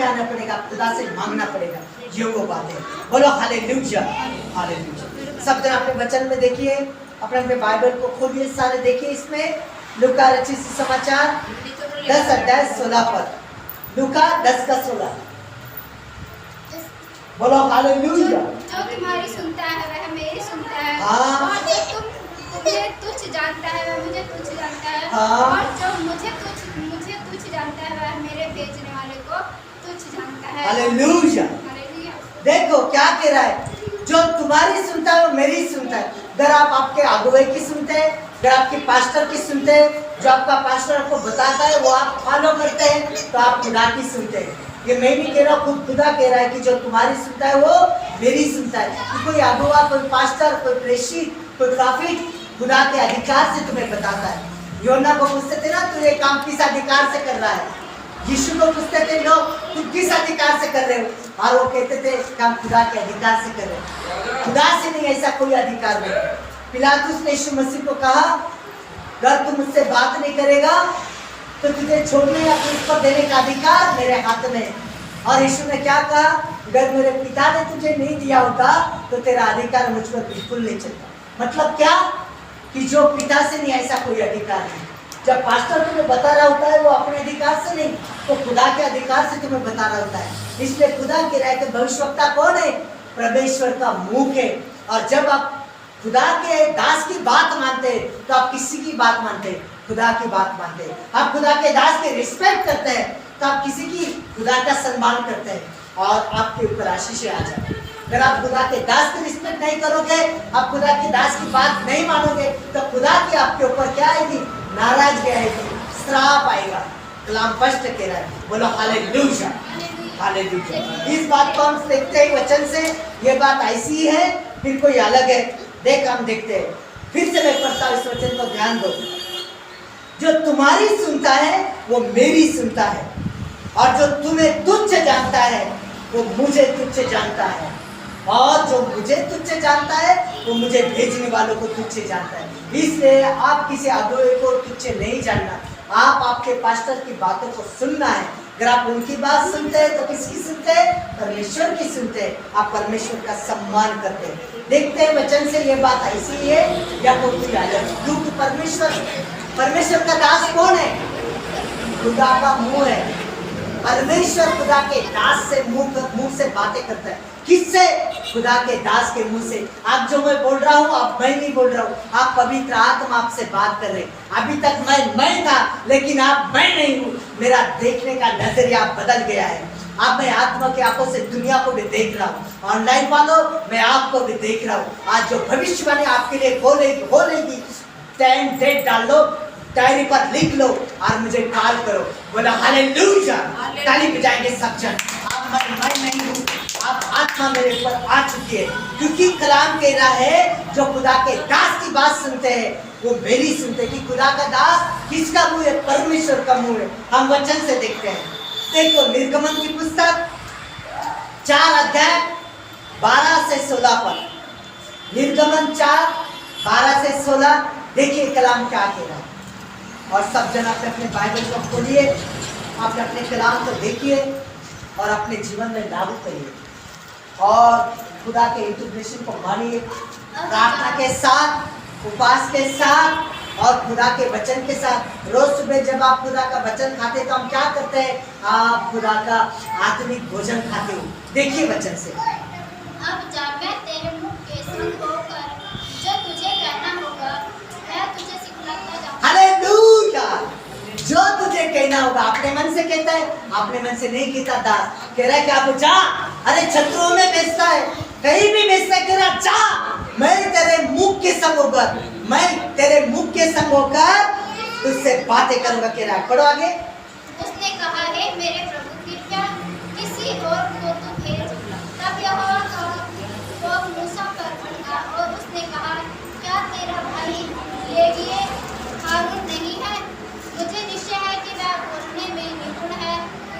में आना पड़ेगा, खुदा से मांगना पड़ेगा। ये वो बात है। बोलो हालेलुया, हालेलुया। सब जन अपने वचन में देखिए, अपने बाइबल को खोलिए, सारे देखिए। इसमें लूका रचित सुसमाचार 10 अध्याय 16 पद, लूका 10 का 16। बोलो हालेलुया। जो तुम्हारी सुनता है वह मेरी सुनता है। हाँ। और जो मुझे तुच्छ जानता है वह मुझे तुच्छ जानता है। हाँ। और जो मुझे तुच्छ जानता है वह मेरे भेजने वाले को तुच्छ जानता है। हालेलुया। हालेलुया। देखो क्या कह रहा है, जो तुम्हारी सुनता है वो मेरी सुनता है। अगर आप आपके अगुवाई की सुनते हैं, अगर आपके पास्टर की सुनते हैं, जो आपका पास्टर आपको बताता है वो आप फॉलो करते हैं, तो आप खुदा की सुनते हैं। ये मैं नहीं कह रहा, खुद खुदा कह रहा है कि जो तुम्हारी सुनता है वो मेरी सुनता है। कि कोई अगुवा, कोई पास्टर, कोई प्रेषित, कोई प्रॉफिट खुदा के अधिकार से तुम्हें बताता है। योना को पूछते थे ना, तू ये काम किस अधिकार से कर रहा है? यीशु को पूछते थे लोग, तुम किस अधिकार से कर रहे हो? और वो कहते थे काम खुदा के अधिकार से कर रहे हो। खुदा से नहीं, ऐसा कोई अधिकार नहीं। पिलातुस ने यीशु मसीह को कहा, अगर तुम मुझसे बात नहीं करेगा तो तुझे छोड़ने या क्रूस पर देने का अधिकार मेरे हाथ में। और यीशु ने क्या कहा, अगर मेरे पिता ने तुझे नहीं दिया होता तो तेरा अधिकार मुझ पर बिल्कुल नहीं चलता। मतलब क्या कि जो पिता से नहीं, ऐसा कोई अधिकार नहीं। जब पास्टर तुम्हें बता रहा होता है वो अपने अधिकार से नहीं, तो खुदा के अधिकार से तुम्हें बता रहा होता है। इसलिए खुदा कह रहा है कि भविष्यवक्ता कौन है? परमेश्वर का मुख है। और जब आप खुदा के दास की बात मानते हैं तो आप किसी की बात मानते हैं? खुदा की बात मानते हैं। आप खुदा के दास के रिस्पेक्ट करते हैं तो आप किसी की खुदा का सम्मान करते हैं और आपके ऊपर आशीष आ जाए। अगर आप खुदा के दास की रिस्पेक्ट नहीं करोगे, आप खुदा के दास की बात नहीं मानोगे, तो खुदा की आपके ऊपर क्या आएगी? नाराजगी आएगी, श्राप आएगा। कलाम स्पष्ट कह रहा है। बोलो हालेलुया, हालेलुया। इस बात को हम देखते हैं वचन से, ये बात ऐसी है, फिर कोई अलग है। देख हम देखते हैं, फिर से मैं पढ़ता हूं इस वचन को, ध्यान दो। जो तुम्हारी सुनता है वो मेरी सुनता है, और जो तुम्हें तुच्छ जानता है वो मुझे तुच्छ जानता है, और जो मुझे तुच्छ जानता है वो मुझे भेजने वालों को तुच्छ जानता है। इसलिए आप किसी अगुवे को तुच्छ नहीं जानना, आप आपके पास्टर की बातों को सुनना है। अगर आप उनकी बात सुनते हैं तो किसकी सुनते हैं? परमेश्वर की सुनते हैं। आप परमेश्वर का सम्मान करते हैं। देखते हैं वचन से ये बात ऐसी है या कोई अलग? क्योंकि परमेश्वर का दास कौन है? खुदा का मुंह है। परमेश्वर खुदा के दास से मुंह से बातें करता है। किससे? खुदा के दास के मुंह से। आप जो मैं बोल रहा हूँ, आप मैं नहीं बोल रहा हूँ, आप पवित्र आत्मा आपसे बात कर रहे। अभी तक मैं था, लेकिन आप मैं नहीं हूँ। मेरा देखने का नजरिया बदल गया है। अब मैं आत्मा की आंखों से दुनिया को भी देख रहा हूँ। ऑनलाइन वालों, मैं आपको भी देख रहा हूँ। आज जो भविष्यवाणी आपके लिए खोलेगी, टाइम डेट डाल लो, डायरी पर लिख लो और मुझे कॉल करो। बोला हालेलुया, ताली बजाएंगे सब जन। अब मैं नहीं हूँ, अब आत्मा मेरे ऊपर आ चुकी है। क्योंकि कलाम कह रहा है जो खुदा के दास की बात सुनते हैं वो मेरी सुनते हैं। कि खुदा का दास किसका मुंह है? परमेश्वर का मुंह है। हम वचन से देखते हैं। देखो निर्गमन की पुस्तक 4 अध्याय 12 से 16 पर, निर्गमन 4 12 से 16। देखिए कलाम क्या कह रहा है। और सब जन अपने अपने बाइबल को खोलिए, अपने अपने कलाम को देखिए और अपने जीवन में लागू करिए और खुदा के इंटीग्रेशन को मानिए, प्रार्थना के साथ, उपवास के साथ और खुदा के वचन के साथ। रोज सुबह जब आप खुदा का वचन खाते हैं तो हम क्या करते हैं? आप खुदा का आत्मिक भोजन खाते हो। देखिए वचन से। अब जा, मैं तेरे मुख के संग होकर जो तुझे कहना होगा मैं तुझे सिखलाता जाऊंगा। हालेलुया। जो तुझे कहना होगा, अपने मन से कहता है, अपने मन से नहीं कहता। दास कह रहा है कि आप जा, अरे शत्रुओं में बेचता है, कहीं भी बेचता है, कह रहा जा, मैं तेरे मुख के संग होकर, मैं तेरे मुख के संग होकर तुझसे बातें करूंगा। कह रहा है, पढ़ो आगे। उसने कहा, हे मेरे प्रभु, कृपया किसी और को तू भेज। तब यहोवा का कोप मूसा पर भड़का और उसने कहा, क्या तेरा भाई लेवीय हारून नहीं है? मुझे निश्चय है कि वह बोलने में निपुण है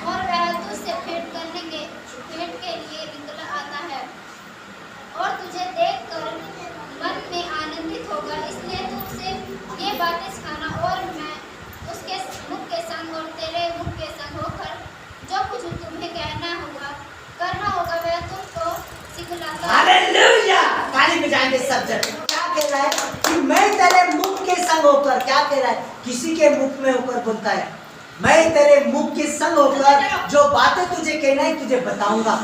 और वह तुझसे भेंट के लिए निकल आता है और तुझे देखकर मन में आनंदित होगा। इसलिए तू उसे ये बातें सिखाना और मैं उसके मुख के संग और तेरे मुख के संग होकर तुम्हें करना होगा वह तुमको सिखलाता है। हालेलुया! ताली बजाएंगे सब जन। क्या कह रहा है कि मैं तेरे मुख के संग होकर, क्या कह रहा है, किसी के मुख में होकर बोलता है, मैं तेरे मुख के संग होकर जो बातें तुझे कहना है तुझे बताऊंगा।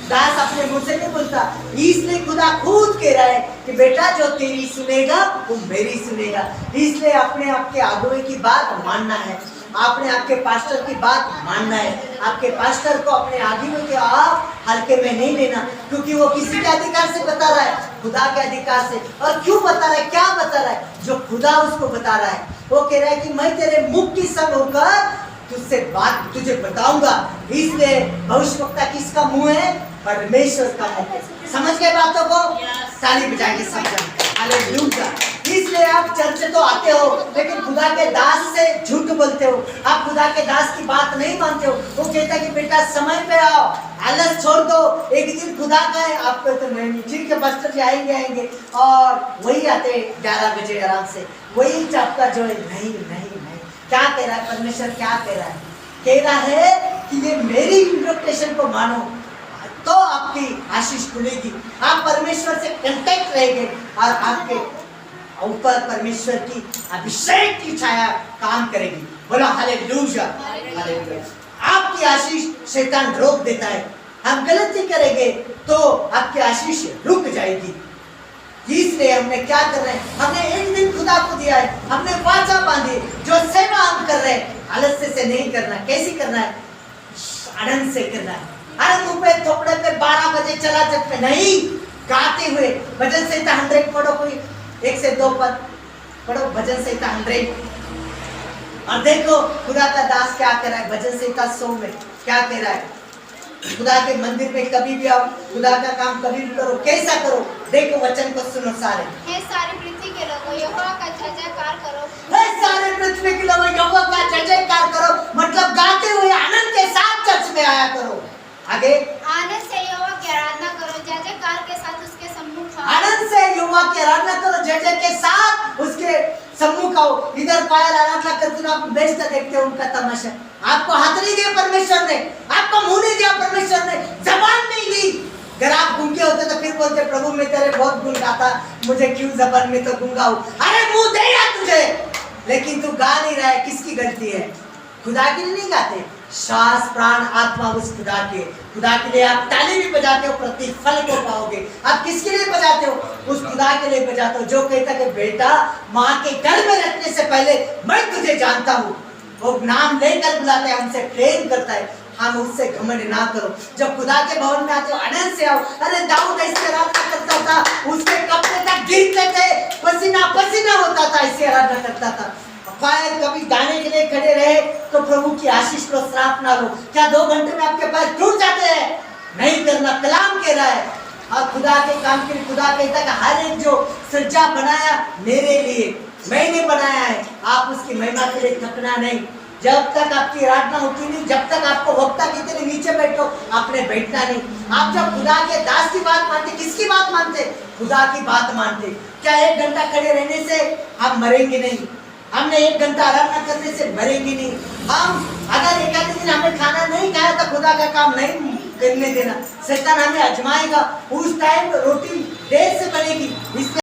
दास अपने मुंह से नहीं बोलता, इसलिए खुदा खुद कह रहा है कि बेटा जो तेरी सुनेगा वो मेरी सुनेगा। इसलिए अपने आपके अगुवे की बात मानना है, आपने आपके पास्टर की बात मानना है। आपके पास्टर को अपने आगे के आप हल्के में नहीं लेना, क्योंकि वो किसी के अधिकार से बता रहा है, खुदा के अधिकार से। और क्यों बता रहा है, क्या बता रहा है, जो खुदा उसको बता रहा है। वो कह रहा है कि मैं तेरे मुख की संग होकर तुझसे बात तुझे बताऊंगा। इसलिए भविष्यवक्ता किसका मुंह है, परमेश्वर का मुंह है। समझ गए बातों को? ताली बजाएंगे सब जन। हालेलुया! इसलिए आप चर्च तो आते हो लेकिन खुदा के दास से झूठ बोलते हो, आप खुदा के दास की बात नहीं मानते हो। वो कहता है कि बेटा समय पे आओ, आलस छोड़ दो, एक दिन खुदा का है। आपको तो नहीं, ठीक है पास्टर जी आएंगे और वही आते 11 बजे आराम से, वही आपका जो है। नहीं नहीं नहीं, क्या कह रहा है परमेश्वर, क्या कह रहा है, कह रहा है कि ये मेरी इन्विटेशन को मानो तो आपकी आशीष खुलेगी। आप परमेश्वर से कांटेक्ट रहेंगे और आपके ऊपर परमेश्वर की अभिषेक की छाया काम करेगी। बोलो हालेलुया! हालेलुया! आपकी आशीष शैतान रोक देता है। हम गलती करेंगे तो आपकी आशीष रुक जाएगी। इसलिए हमने क्या कर रहे हैं, हमने एक दिन खुदा को दिया है, हमने वाचा बांधी, जो सेवा हम कर रहे हैं आलस्य से नहीं करना। कैसी करना है, आनंद से करना है। अरे मुंह पे थोपड़े पे 12 बजे चला सकते नहीं, गाते हुए भजन संहिता 100 पढ़ो, कोई 1 से 2 पद पढ़ो भजन संहिता 100 और देखो खुदा का दास क्या कह रहा है। भजन संहिता 100 में क्या कह रहा है, खुदा के मंदिर में कभी भी आओ, खुदा का काम कभी भी करो, कैसा करो, देखो वचन को सुनो सारे। हे सारी पृथ्वी के लोगों, यहोवा का जय जयकार करो। हे सारे पृथ्वी के लोगों, यहोवा का जय जयकार करो, मतलब गाते हुए आनंद के साथ चर्च में आया करो। आगे, आनंद से यहोवा की आराधना करो, जय जयकार के साथ उसके सम्मुख आओ। आनंद से यहोवा की आराधना करो, जय जय के साथ उसके सम्मुख आओ। इधर पायल आराधना करते हो, आप बेचते देखते हो उनका तमाशा। आपको हाथ नहीं दिया परमेश्वर ने, आपको मुंह नहीं दिया परमेश्वर ने, जबान नहीं दी। अगर आप गूंगे होते तो फिर बोलते प्रभु मैं तेरे बहुत गुण गाता, मुझे क्यों जबान में तो गूंगा हूं। अरे मुंह दे या तुझे, लेकिन तू गा नहीं रहा है। किसकी गलती है, खुदा के लिए नहीं गाते। श्वास प्राण आत्मा उस खुदा के, खुदा के लिए आप ताली भी बजाते हो, प्रतिफल को पाओगे। आप किसके लिए बजाते हो, उस खुदा के लिए बजाते हो जो कहता है कि बेटा माँ के गर्भ में रखने से पहले मैं तुझे जानता हूँ। वो नाम लेकर बुलाता है, हमसे प्रेम करता है। हम उससे घमंड ना करो। जब खुदा के भवन में आते हो आनंद से आओ। अरे दाऊद ऐसे आराधना करता था, उसके कपड़े तक गिरते थे, पसीना पसीना होता था, ऐसे आराधना करता था। पैर कभी गाने के लिए खड़े रहे तो प्रभु की आशीष लो, श्राप ना लो। क्या 2 घंटे में आपके पैर टूट जाते हैं? नहीं करना, कलाम कह रहा है। और खुदा के काम के लिए खुदा कहता है कि हर एक जो सज्जा बनाया मेरे लिए, मैंने बनाया है, आप उसकी महिमा के लिए थकना नहीं। जब तक आपकी आराधना होती नहीं, जब तक आपको वक्ता कहते नहीं नीचे बैठो, आपने बैठना नहीं। आप जब खुदा के दास की बात मानते, किसकी बात मानते, खुदा की बात मानते। क्या 1 घंटा खड़े रहने से हम मरेंगे नहीं, हमने 1 घंटा आराधना करने से मरेंगे नहीं। हम अगर एक आधे दिन हमने खाना नहीं खाया तो खुदा का काम नहीं करने देना। शैतान हमें आजमाएगा, उस टाइम रोटी देर से बनेगी। इसलिए